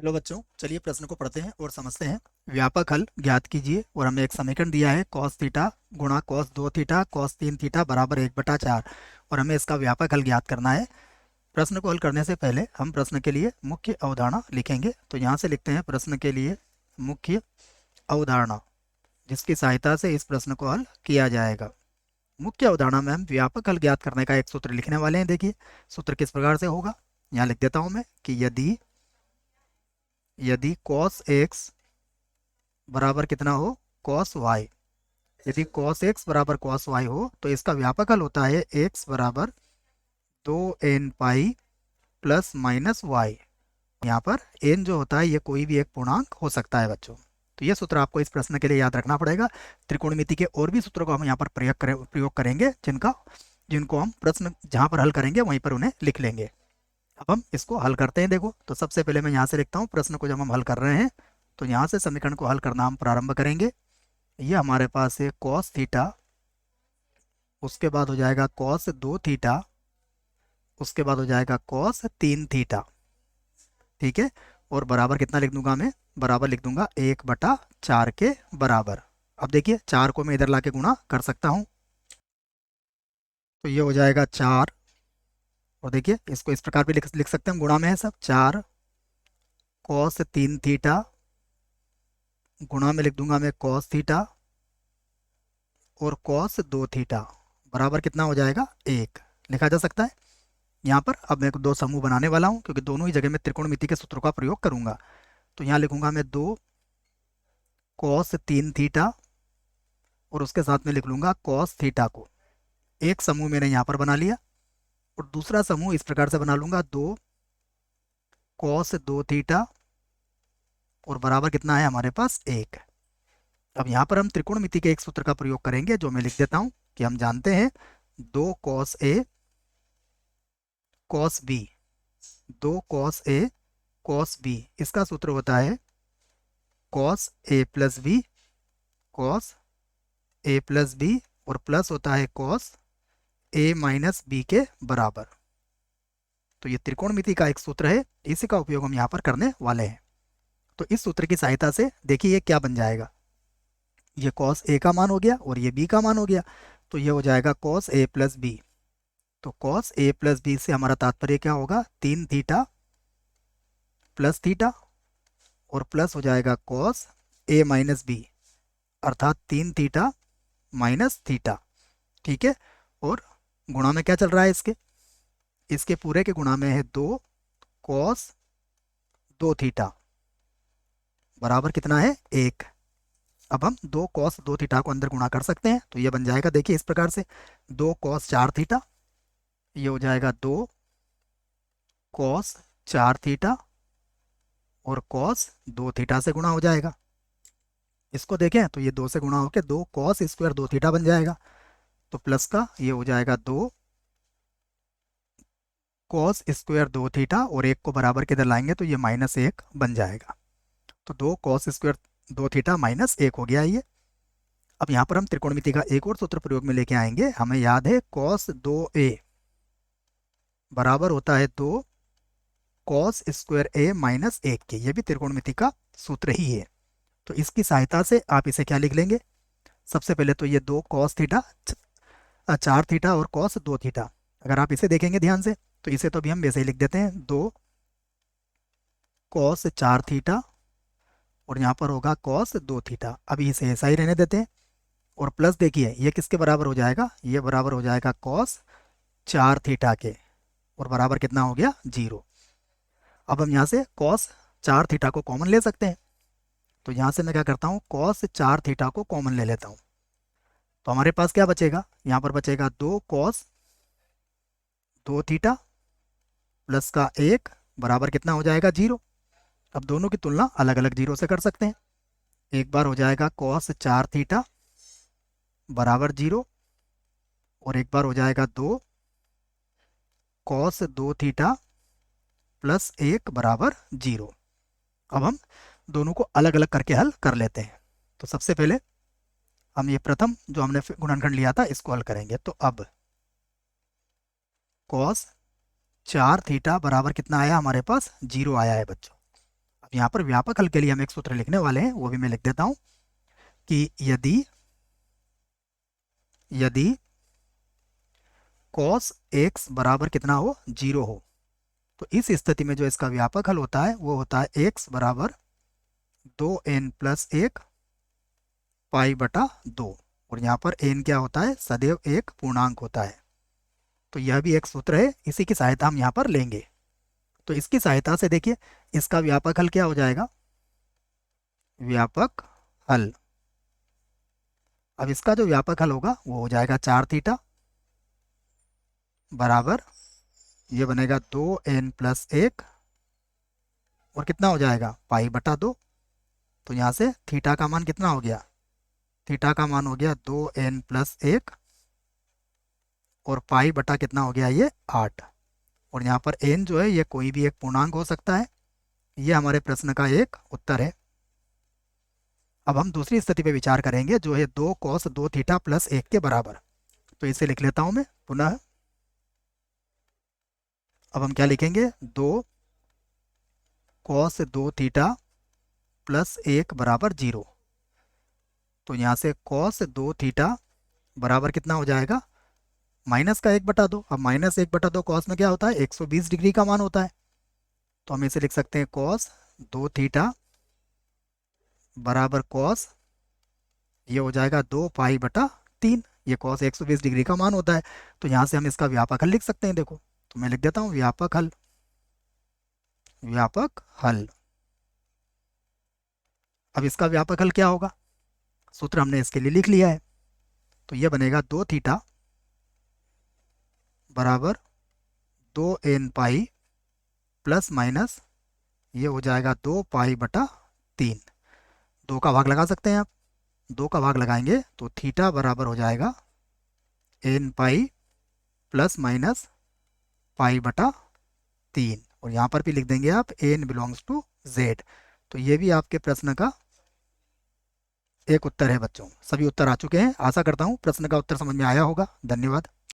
Hello बच्चों, चलिए प्रश्न को पढ़ते हैं और समझते हैं। व्यापक हल ज्ञात कीजिए और हमें एक समीकरण दिया है cos थीटा गुणा cos 2 थीटा cos 3 थीटा बराबर 1/4 और हमें इसका व्यापक हल ज्ञात करना है। प्रश्न को हल करने से पहले हम प्रश्न के लिए मुख्य अवधारणा लिखेंगे। तो यहाँ से लिखते हैं प्रश्न के लिए मुख्य अवधारणा, जिसकी सहायता से इस प्रश्न को हल किया जाएगा। मुख्य अवधारणा में हम व्यापक हल ज्ञात करने का एक सूत्र लिखने वाले हैं। देखिए सूत्र किस प्रकार से होगा, यहाँ लिख देता हूँ मैं कि यदि यदि cos x बराबर कितना हो, cos y। यदि cos x बराबर cos y हो तो इसका व्यापक हल होता है x बराबर 2n pi plus minus y। यहाँ पर n जो होता है ये कोई भी एक पूर्णांक हो सकता है बच्चों। तो ये सूत्र आपको इस प्रश्न के लिए याद रखना पड़ेगा। त्रिकोणमिति के और भी सूत्रों को हम यहाँ पर प्रयोग करेंगे, जिनको हम प्रश्न जहाँ पर हल करेंगे वहीं पर उन्हें लिख लेंगे। अब हम इसको हल करते हैं। देखो तो सबसे पहले मैं यहाँ से लिखता हूँ प्रश्न को। जब हम हल कर रहे हैं तो यहाँ से समीकरण को हल करना हम प्रारंभ करेंगे। ये हमारे पास है cos थीटा, उसके बाद हो जाएगा cos 2 थीटा, उसके बाद हो जाएगा cos 3 थीटा। ठीक है, और बराबर कितना लिख दूंगा मैं, बराबर लिख दूंगा 1/4 के बराबर। अब देखिए 4 को मैं इधर लाके गुणा कर सकता हूँ, तो ये हो जाएगा 4। और देखिए इसको इस प्रकार भी लिख सकते हैं, गुणा में है सब। 4 cos 3 थीटा गुणा में लिख दूंगा मैं cos थीटा और cos 2 थीटा बराबर कितना हो जाएगा, 1 लिखा जा सकता है। यहाँ पर अब मैं दो समूह बनाने वाला हूँ, क्योंकि दोनों ही जगह में त्रिकोणमिति के सूत्रों का प्रयोग करूंगा। तो यहाँ लिखूंगा मैं 2 cos 3 थीटा और उसके साथ में लिख लूंगा cos थीटा को। एक समूह मैंने यहाँ पर बना लिया और दूसरा समूह इस प्रकार से बना लूंगा 2 cos 2 थीटा और बराबर कितना है हमारे पास, 1। अब यहाँ पर हम त्रिकोणमिति के एक सूत्र का प्रयोग करेंगे, जो मैं लिख देता हूँ कि हम जानते हैं 2 cos a cos b, 2 cos a cos b, इसका सूत्र होता है cos a plus b cos a plus b और प्लस होता है cos a माइनस b के बराबर। तो ये त्रिकोणमिति का एक सूत्र है, इसी का उपयोग हम यहाँ पर करने वाले हैं। तो इस सूत्र की सहायता से देखिए ये क्या बन जाएगा, ये cos a का मान हो गया और ये b का मान हो गया। तो ये हो जाएगा cos a प्लस b। तो cos a प्लस b से हमारा तात्पर्य क्या होगा, 3 थीटा प्लस थीटा और प्लस हो जाएगा cos a माइनस b, अर्थात 3 थीटा माइनस थीटा। ठीक है, और गुणा में क्या चल रहा है, इसके पूरे के गुणा में है 2 cos 2 थीटा बराबर कितना है, 1। अब हम 2 cos 2 थीटा को अंदर गुणा कर सकते हैं, तो ये बन जाएगा देखिए इस प्रकार से 2 cos 4 थीटा, ये हो जाएगा 2 cos 4 थीटा और cos 2 थीटा से गुणा हो जाएगा। इसको देखें तो ये 2 से गुणा होकर 2 cos स्क्वायर 2 थीटा बन जाएगा। तो प्लस का ये हो जाएगा 2 cos स्क्वायर 2 थीटा और 1 को बराबर के इधर लाएंगे तो ये -1 बन जाएगा। तो 2 cos स्क्वायर 2 थीटा -1 हो गया ये। अब यहाँ पर हम त्रिकोणमिति का एक और सूत्र प्रयोग में लेके आएंगे। हमें याद है cos 2a बराबर होता है 2 cos स्क्वायर a -1 के। ये भी त्रिकोणमिति का सूत्र ही है। तो इसकी सहायता से आप इसे क्या लिख लेंगे, सबसे पहले तो ये 2 cos थीटा 4 थीटा और cos 2 थीटा, अगर आप इसे देखेंगे ध्यान से तो इसे तो अभी हम वैसे ही लिख देते हैं 2 cos 4 थीटा और यहाँ पर होगा cos 2 थीटा। अभी इसे ऐसा ही रहने देते हैं और प्लस देखिए ये किसके बराबर हो जाएगा, ये बराबर हो जाएगा cos 4 थीटा के और बराबर कितना हो गया, 0। अब हम यहाँ से cos 4 थीटा को कॉमन ले सकते हैं। तो यहाँ से मैं क्या करता हूँ, cos 4 थीटा को कॉमन ले लेता हूँ। तो हमारे पास क्या बचेगा, यहाँ पर बचेगा 2 cos 2 थीटा प्लस का 1 बराबर कितना हो जाएगा, 0। अब दोनों की तुलना अलग अलग जीरो से कर सकते हैं। एक बार हो जाएगा cos 4 थीटा बराबर 0 और एक बार हो जाएगा 2 cos 2 थीटा प्लस 1 बराबर 0। अब हम दोनों को अलग अलग करके हल कर लेते हैं। तो सबसे पहले हम ये प्रथम जो हमने गुणनखंड लिया था इसको हल करेंगे। तो अब cos 4 थीटा बराबर कितना आया हमारे पास, 0 आया है बच्चों। अब यहाँ पर व्यापक हल के लिए हम एक सूत्र लिखने वाले हैं, वो भी मैं लिख देता हूँ कि यदि cos x बराबर कितना हो, 0 हो, तो इस स्थिति में जो इसका व्यापक हल होता है वो होता है x बराबर 2n+1 पाई बटा 2। और यहाँ पर n क्या होता है, सदैव एक पूर्णांक होता है। तो यह भी एक सूत्र है, इसी की सहायता हम यहाँ पर लेंगे। तो इसकी सहायता से देखिए इसका व्यापक हल क्या हो जाएगा, व्यापक हल। अब इसका जो व्यापक हल होगा वो हो जाएगा 4 थीटा बराबर, ये बनेगा 2n+1 और कितना हो जाएगा, पाई बटा 2। तो यहाँ से थीटा का मान कितना हो गया, थीटा का मान हो गया 2n+1 और पाई बटा कितना हो गया, ये 8। और यहाँ पर n जो है ये कोई भी एक पूर्णांक हो सकता है। ये हमारे प्रश्न का एक उत्तर है। अब हम दूसरी स्थिति पे विचार करेंगे जो है 2 cos 2 थीटा प्लस 1 के बराबर। तो इसे लिख लेता हूं मैं पुनः। अब हम क्या लिखेंगे, 2 cos 2 थीटा प्लस 1 बराबर 0। तो यहाँ से cos 2 थीटा बराबर कितना हो जाएगा, माइनस का 1/2। अब माइनस 1/2 कॉस में क्या होता है, 120 डिग्री का मान होता है। तो हम इसे लिख सकते हैं cos 2 थीटा बराबर cos, ये हो जाएगा 2 पाई बटा 3। ये cos 120 डिग्री का मान होता है। तो यहाँ से हम इसका व्यापक हल लिख सकते हैं। देखो तो मैं लिख देता हूँ व्यापक हल, व्यापक हल। अब इसका व्यापक हल क्या होगा, सूत्र हमने इसके लिए लिख लिया है। तो ये बनेगा 2 थीटा बराबर 2n पाई प्लस माइनस, ये हो जाएगा 2 पाई बटा 3। 2 का भाग लगा सकते हैं आप, 2 का भाग लगाएंगे तो थीटा बराबर हो जाएगा n pi plus minus pi बटा 3। और यहाँ पर भी लिख देंगे आप n बिलोंग्स टू z। तो ये भी आपके प्रश्न का एक उत्तर है बच्चों। सभी उत्तर आ चुके हैं। आशा करता हूँ प्रश्न का उत्तर समझ में आया होगा। धन्यवाद।